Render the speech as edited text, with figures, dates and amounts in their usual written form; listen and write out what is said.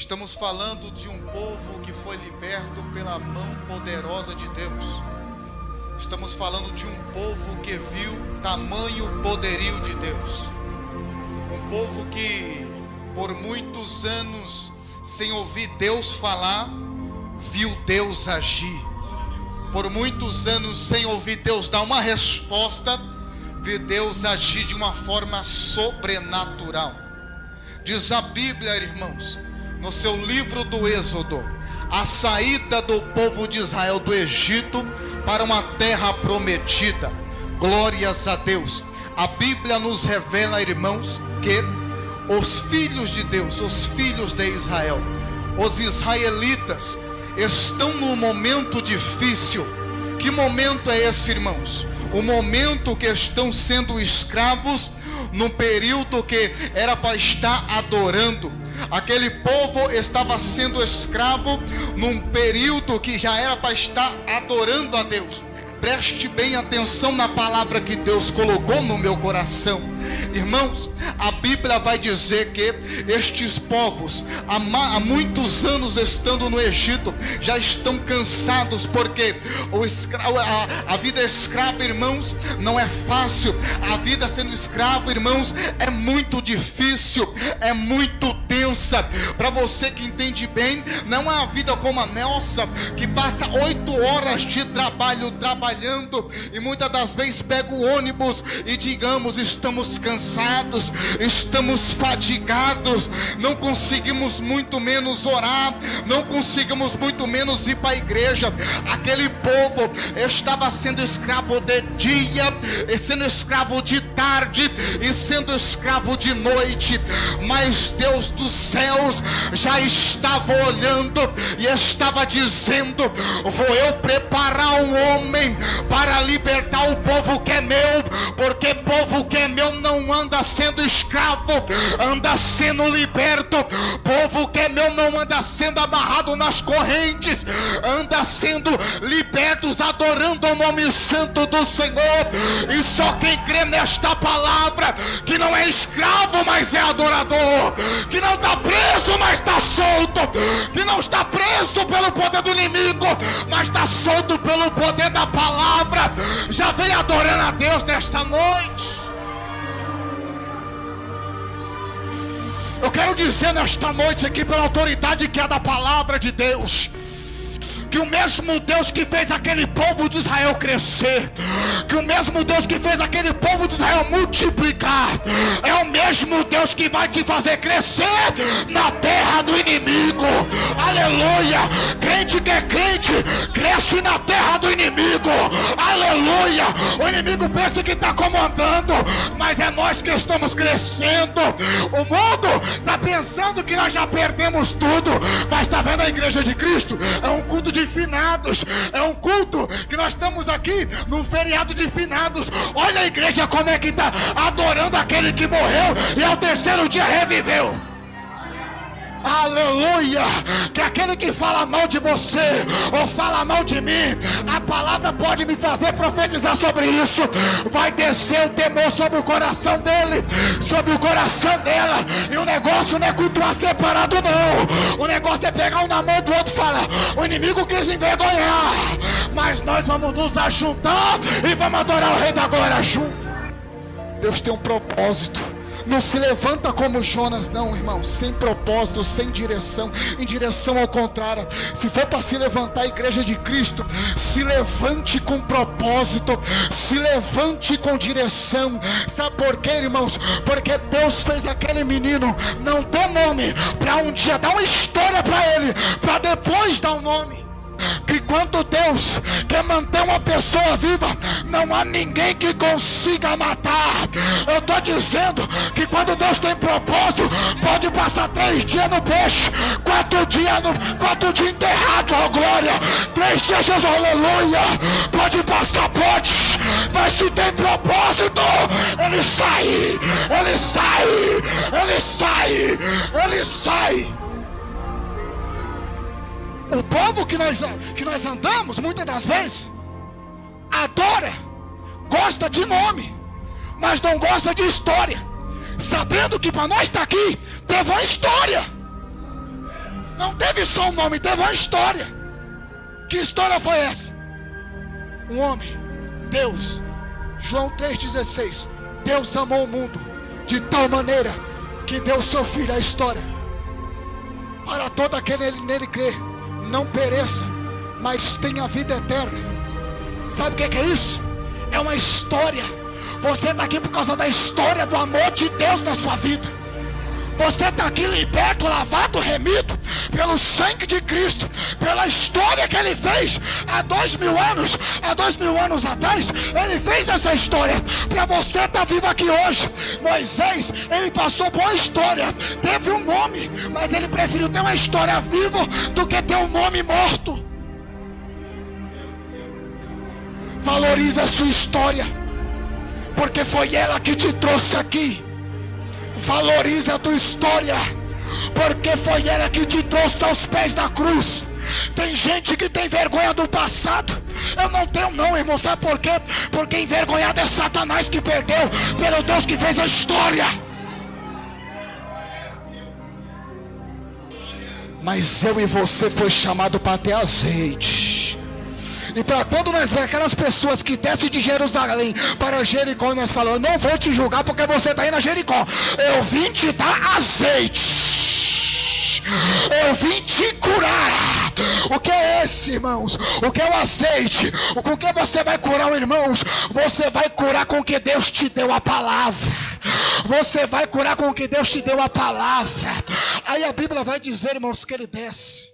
Estamos falando de um povo que foi liberto pela mão poderosa de Deus. Estamos falando de um povo que viu tamanho poderio de Deus. Um povo que por muitos anos, sem ouvir Deus falar, viu Deus agir. Por muitos anos, sem ouvir Deus dar uma resposta, viu Deus agir de uma forma sobrenatural. Diz a Bíblia, irmãos, no seu livro do Êxodo, a saída do povo de Israel do Egito para uma terra prometida. Glórias a Deus. A Bíblia nos revela, irmãos, que os filhos de Deus, os filhos de Israel, os israelitas, estão num momento difícil. Que momento é esse, irmãos? O momento que estão sendo escravos, num período que era para estar adorando. Aquele povo estava sendo escravo num período que já era para estar adorando a Deus. Preste bem atenção na palavra que Deus colocou no meu coração. Irmãos, a Bíblia vai dizer que estes povos, há muitos anos estando no Egito, já estão cansados, porque a vida escrava, irmãos, não é fácil. A vida sendo escravo, irmãos, é muito difícil, é muito tensa. Para você que entende bem, não é uma vida como a nossa, que passa 8 horas de trabalho trabalhando, e muitas das vezes pega o ônibus e digamos, estamos cansados, estamos fadigados, não conseguimos muito menos orar, não conseguimos muito menos ir para a igreja. Aquele povo estava sendo escravo de dia, e sendo escravo de tarde, e sendo escravo de noite, mas Deus dos céus já estava olhando e estava dizendo: vou eu preparar um homem para libertar o povo que é meu, porque povo que é meu não anda sendo escravo, anda sendo liberto. Povo que é meu não anda sendo amarrado nas correntes, anda sendo libertos, adorando o nome santo do Senhor. E só quem crê nesta palavra, que não é escravo, mas é adorador, que não está preso, mas está solto, que não está preso pelo poder do inimigo, mas está solto pelo poder da palavra, já vem adorando a Deus nesta noite. Eu quero dizer nesta noite aqui, pela autoridade que é da palavra de Deus, que o mesmo Deus que fez aquele povo de Israel crescer, que o mesmo Deus que fez aquele povo de Israel multiplicar, é o mesmo Deus que vai te fazer crescer na terra do inimigo. Aleluia. Crente que é crente cresce na terra do inimigo. Aleluia. O inimigo pensa que está comandando, mas é nós que estamos crescendo. O mundo está pensando que nós já perdemos tudo, mas está vendo a igreja de Cristo? É um culto de finados, é um culto que nós estamos aqui no feriado de finados. Olha a igreja como é que está adorando aquele que morreu e ao terceiro dia reviveu. Aleluia. Que aquele que fala mal de você ou fala mal de mim, a palavra pode me fazer profetizar sobre isso. Vai descer o temor sobre o coração dele, sobre o coração dela. E o negócio não é cultuar separado, não. O negócio é pegar um na mão do outro e falar: o inimigo quis envergonhar, mas nós vamos nos ajuntar e vamos adorar o Rei da Glória junto. Deus tem um propósito. Não se levanta como Jonas, não, irmão, sem propósito, sem direção, em direção ao contrário. Se for para se levantar a igreja de Cristo, se levante com propósito, se levante com direção. Sabe por quê, irmãos? Porque Deus fez aquele menino não ter nome, para um dia dar uma história para ele, para depois dar um nome. Que quando Deus quer manter uma pessoa viva, não há ninguém que consiga matar. Eu estou dizendo que quando Deus tem propósito, pode passar 3 dias no peixe, 4 dias enterrado, ó glória, 3 dias, Jesus, aleluia. Pode passar, pode, mas se tem propósito, ele sai, ele sai, ele sai, ele sai. O povo que nós andamos, muitas das vezes, adora, gosta de nome, mas não gosta de história, sabendo que para nós estar aqui, teve uma história. Não teve só um nome, teve uma história. Que história foi essa? Um homem, Deus, João 3,16. Deus amou o mundo de tal maneira que deu seu filho. A história, para todo aquele nele crê, não pereça, mas tenha vida eterna. Sabe o que é isso? É uma história. Você está aqui por causa da história do amor de Deus na sua vida. Você está aqui liberto, lavado, remido pelo sangue de Cristo, pela história que Ele fez há 2000 anos. Há 2000 anos atrás, Ele fez essa história para você estar vivo aqui hoje. Moisés, ele passou por uma história, teve um nome, mas ele preferiu ter uma história viva do que ter um nome morto. Valorize a sua história, porque foi ela que te trouxe aqui. Valorize a tua história, porque foi ela que te trouxe aos pés da cruz. Tem gente que tem vergonha do passado. Eu não tenho não, irmão. Sabe por quê? Porque envergonhado é Satanás que perdeu pelo Deus que fez a história. Mas eu e você foi chamado para ter azeite. E para quando nós vemos aquelas pessoas que descem de Jerusalém para Jericó, nós falamos: não vou te julgar porque você está indo a Jericó. Eu vim te dar azeite. Eu vim te curar. O que é esse, irmãos? O que é o azeite? Com que você vai curar, irmãos? Você vai curar com que Deus te deu a palavra. Você vai curar com que Deus te deu a palavra. Aí a Bíblia vai dizer, irmãos, que ele desce.